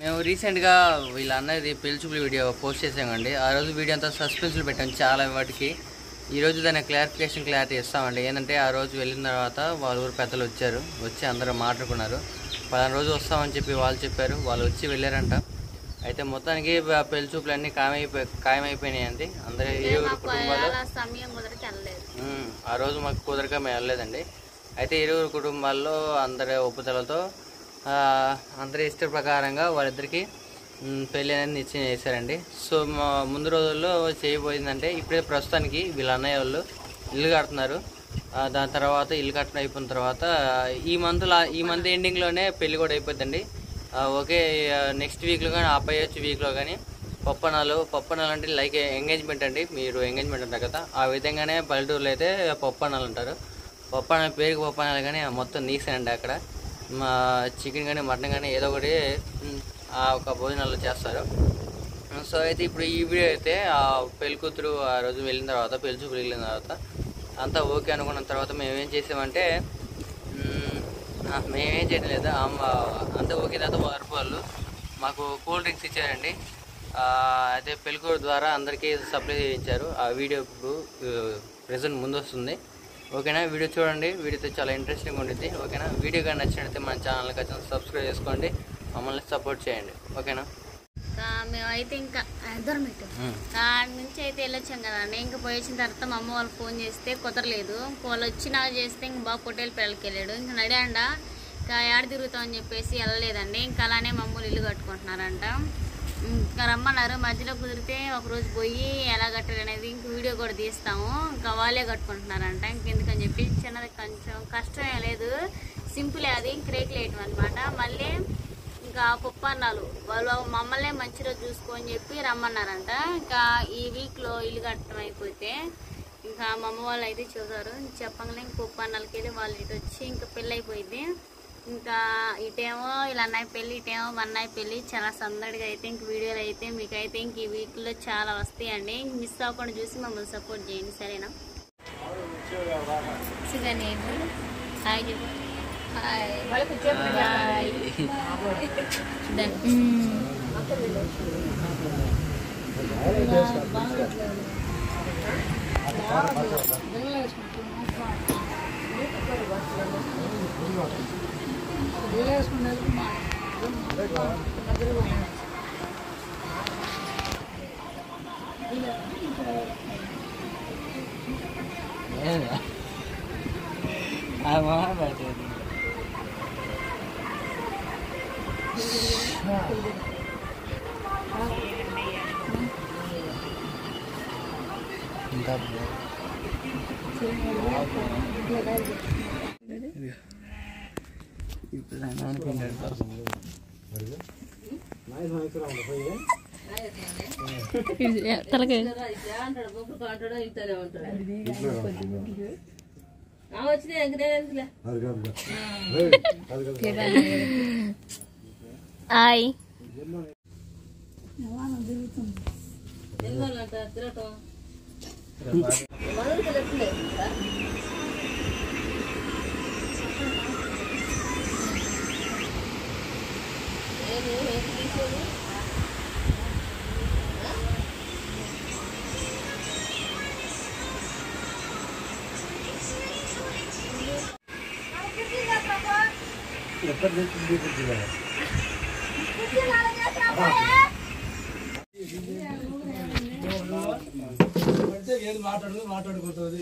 మేము రీసెంట్గా వీళ్ళ అన్నది పెళ్లి చూపుల వీడియో పోస్ట్ చేసామండి. ఆ రోజు వీడియో అంతా సస్పెన్స్లో పెట్టాం చాలా వాటికి. ఈరోజు దాని క్లారిటీ ఇస్తామండి. ఏంటంటే ఆ రోజు వెళ్ళిన తర్వాత వాళ్ళ ఊరు పెద్దలు వచ్చి అందరూ మాట్లాడుకున్నారు. 10 రోజు వస్తామని చెప్పి వాళ్ళు చెప్పారు. వాళ్ళు వచ్చి వెళ్ళారంట. అయితే మొత్తానికి పెళ్లి చూపులు అన్నీ ఖాయమైపోయినాయండి. అందరూ ఏ ఊరు కుటుంబాలు ఆ రోజు మాకు కుదరక మేము వెళ్ళలేదండి. అయితే ఇరువురు కుటుంబాల్లో అందరి ఒప్పుదలతో అందరి ఇష్ట ప్రకారంగా వాళ్ళిద్దరికి పెళ్ళి అనేది నిశ్చయం చేశారండి. సో ముందు రోజుల్లో చేయబోయిందంటే ఇప్పుడే ప్రస్తుతానికి వీళ్ళ అన్నయ్య వాళ్ళు ఇల్లు కడుతున్నారు. దాని తర్వాత ఇల్లు కట్టడం అయిపోయిన తర్వాత ఈ మంత్ ఎండింగ్లోనే పెళ్ళి కూడా అయిపోద్దండి. ఓకే, నెక్స్ట్ వీక్లో కానీ వచ్చే వీక్లో కానీ పప్పనాలు అంటే లైక్ ఎంగేజ్మెంట్ అండి. మీరు ఎంగేజ్మెంట్ అంటారు కదా, ఆ విధంగానే పల్లెటూరులో అయితే పప్పనాలు అంటారు. పప్పనాలు పేరుకి పప్పనాలు కానీ మొత్తం నీసేనండి. అక్కడ చికెన్ కానీ మటన్ కానీ ఏదో ఒకటి ఒక భోజనాల్లో చేస్తారు. సో అయితే ఇప్పుడు ఈ వీడియో అయితే పెళ్లి కూతురు ఆ రోజు వెళ్ళిన తర్వాత పెళ్లి చూపులు వెళ్ళిన తర్వాత అంతా ఓకే అనుకున్న తర్వాత మేమేం చేసామంటే మేమేం చేయడం లేదు. అంతా ఓకే తర్వాత వాళ్ళు మాకు కూల్ డ్రింక్స్ ఇచ్చారండి. అయితే పెళ్ళికూతురు ద్వారా అందరికీ సప్లై చేయించారు. ఆ వీడియో ఇప్పుడు ప్రెజెంట్ ముందు వస్తుంది. ఓకేనా, వీడియో చూడండి. వీడియో చాలా ఇంట్రెస్టింగ్ ఉంటుంది. ఓకేనా, వీడియో కానీ నచ్చినట్లయితే మన ఛానల్ ఖచ్చితంగా సబ్స్క్రైబ్ చేసుకోండి, మమ్మల్ని సపోర్ట్ చేయండి. ఓకేనా, మేమైతే ఇంకా దూరం దాని నుంచి అయితే వెళ్ళొచ్చాం కదండి. ఇంకా పోయి వచ్చిన తర్వాత మా అమ్మ వాళ్ళు ఫోన్ చేస్తే కుదరలేదు. వాళ్ళు వచ్చి నాకు చేస్తే ఇంక బాగా పొట్టేలు పెళ్ళకి వెళ్ళాడు. ఇంకా నడియాండ ఇంకా ఏడ తిరుగుతామని చెప్పేసి వెళ్ళలేదండి. ఇంకా అలానే మా అమ్మలు ఇల్లు కట్టుకుంటున్నారంట. ఇంకా రమ్మన్నారు. మధ్యలో కుదిరితే ఒకరోజు పోయి ఎలా కట్టారు అనేది ఇంక వీడియో కూడా తీస్తాము. ఇంకా వాళ్ళే కట్టుకుంటున్నారంట. ఇంకెందుకని చెప్పి చిన్నది కొంచెం కష్టమే లేదు, సింపులే. అది క్రేకులు వేయటం అనమాట. మళ్ళీ ఇంకా పప్పన్నాలు వాళ్ళు మమ్మల్ని మంచి రోజు చూసుకొని చెప్పి రమ్మన్నారంట. ఇంకా ఈ వీక్లో ఇల్లు కట్టడం అయిపోతే ఇంకా మా అమ్మ వాళ్ళు అయితే చూసారు. చెప్పగానే ఇంక పప్పన్నాలకి వెళ్ళి వాళ్ళు ఇటు వచ్చి ఇంకా పెళ్ళి అయిపోయింది. ఇంకా ఇటేమో ఇలా అన్నయ్య పెళ్ళి, ఇటేమో మా అన్నయ్య పెళ్ళి. చాలా సందడిగా అయితే ఇంక వీడియోలు అయితే మీకైతే ఇంక ఈ వీక్లో చాలా వస్తాయండి. ఇంక మిస్ అవ్వకుండా చూసి మమ్మల్ని సపోర్ట్ చేయండి, సరేనా? మాట్లాడుకుంటుంది.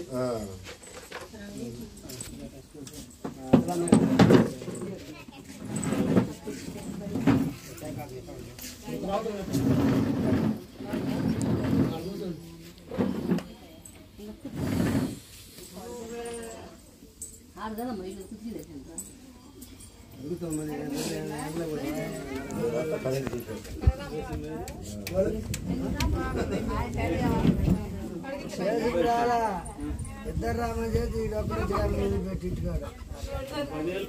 ఇద్దరు రామని చేసి పెట్టించుకోరు.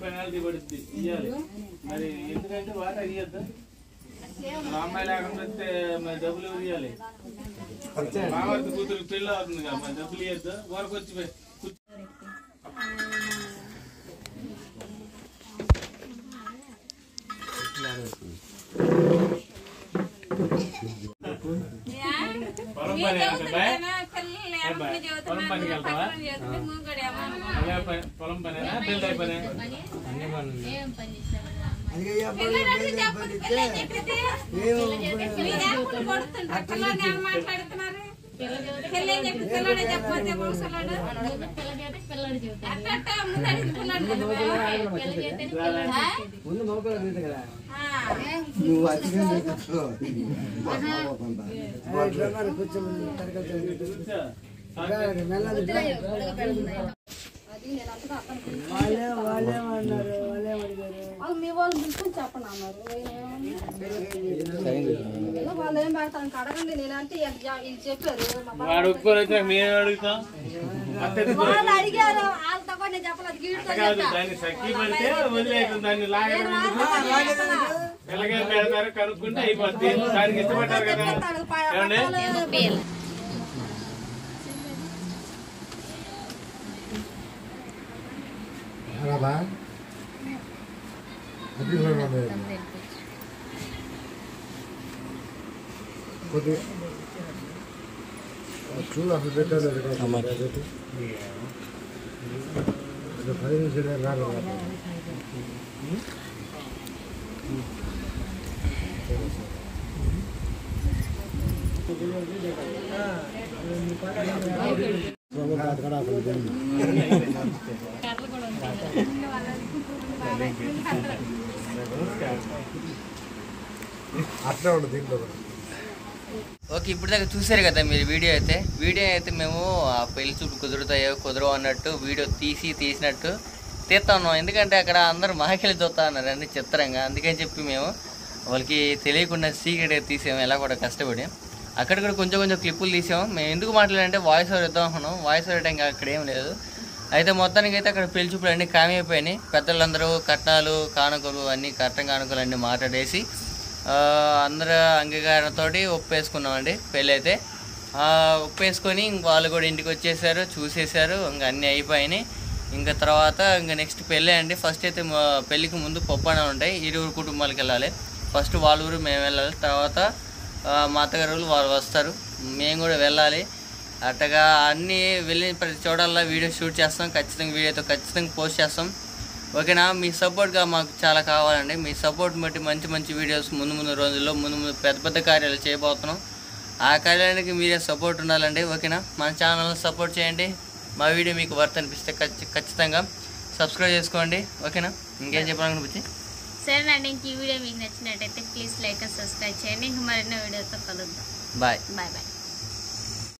పెనాల్టీ పడుతుంది ఇవ్వాలి. మరి ఎందుకంటే వాట ఇవ్వద్దు. మా అమ్మాయి లేకపోతే మరి డబ్బులు ఇవ్వాలి. మామూలు కూతురు పెళ్ళి అవుతుంది కదా, మరి డబ్బులు ఇవ్వద్దు. వరకు వచ్చి పని పొలం పనికి వెళ్తావా? పొలం పనేనా బిల్డ్ అయిపోయినా? అన్ని పనులు ఏం పని చేశారు? మీ వాళ్ళు పిలుచుకొని చెప్పండి అన్నారు. వాళ్ళు ఏం పెడతాను అడగండి. నేనంటే ఇది చెప్పారు. వాడు ఒప్పుకొని వచ్చా మేము అడుగుతాం. వాళ్ళు అడిగారు వాళ్ళతో కూడా నేను చెప్పలేదు. దాన్ని సఖీ పడితే వదిలేస్తుంది. దాన్ని లాగడం ఎలాగే పెడతారు కనుక్కుంటే అయిపోద్ది. దానికి ఇష్టపడ్డారు కదా ఏమండి? చూడు అప్పుడు పెట్టారు పది నిమిషాలు రాను అట్లా ఉండదు దీంట్లో. ఓకే, ఇప్పుడు దాకా చూసారు కదా మీరు వీడియో అయితే మేము ఆ పెళ్లి చూపులు కుదురుతాయో కుదరవు అన్నట్టు వీడియో తీసినట్టు తీస్తా ఉన్నాం. ఎందుకంటే అక్కడ అందరూ మాకెళ్ళి చూస్తా ఉన్నారు అన్ని చిత్రంగా. అందుకని చెప్పి మేము వాళ్ళకి తెలియకుండా సీక్రెట్గా తీసాము, ఎలా కూడా కష్టపడి. అక్కడ కూడా కొంచెం క్లిప్పులు తీసాము. మేము ఎందుకు మాట్లాడాలంటే వాయిస్ ఓవర్ ఇద్దాం అనుకున్నాం. వాయిస్ ఓవర్ ఇంకా అక్కడ ఏం లేదు. అయితే మొత్తానికి అయితే అక్కడ పెళ్లి చూపులు అన్నీ కామైపోయినాయి. పెద్దలందరూ కట్నాలు కానుకలు అన్నీ కానుకలు అన్నీ మాట్లాడేసి అందరూ అంగీకారంతో ఒప్పేసుకున్నామండి. పెళ్ళి అయితే ఒప్పేసుకొని వాళ్ళు కూడా ఇంటికి వచ్చేసారు, చూసేశారు. ఇంకా అన్నీ అయిపోయినాయి. ఇంకా తర్వాత ఇంకా నెక్స్ట్ పెళ్ళి అండి. ఫస్ట్ అయితే పెళ్ళికి ముందు పప్పనాలు ఉంటాయి. ఇరువురు కుటుంబాలకు వెళ్ళాలి. ఫస్ట్ వాళ్ళ ఊరు మేము వెళ్ళాలి. తర్వాత మా అత్తగారు వాళ్ళు వస్తారు, మేము కూడా వెళ్ళాలి. అట్టగా అన్నీ వెళ్ళిన ప్రతి చోటల్లా వీడియో షూట్ చేస్తాం. ఖచ్చితంగా పోస్ట్ చేస్తాం. ఓకేనా? మీ సపోర్ట్గా మాకు చాలా కావాలండి. మీ సపోర్ట్ బట్టి మంచి వీడియోస్ ముందు రోజుల్లో పెద్ద కార్యాలు చేయబోతున్నాం. ఆ కార్యాలకి మీరే సపోర్ట్ ఉండాలండి. ఓకేనా? మన ఛానల్ని సపోర్ట్ చేయండి. మా వీడియో మీకు వర్త్ అనిపిస్తే ఖచ్చితంగా సబ్స్క్రైబ్ చేసుకోండి. ఓకేనా? ఇంకేం చెప్పాలనిపించి సరేనండి. ఇంక ఈ వీడియో మీకు నచ్చినట్టయితే ప్లీజ్ లైక్ అండ్ సబ్స్క్రైబ్ చేయండి. ఇంక మరిన్నో వీడియోతో కలుద్దాం. బాయ్.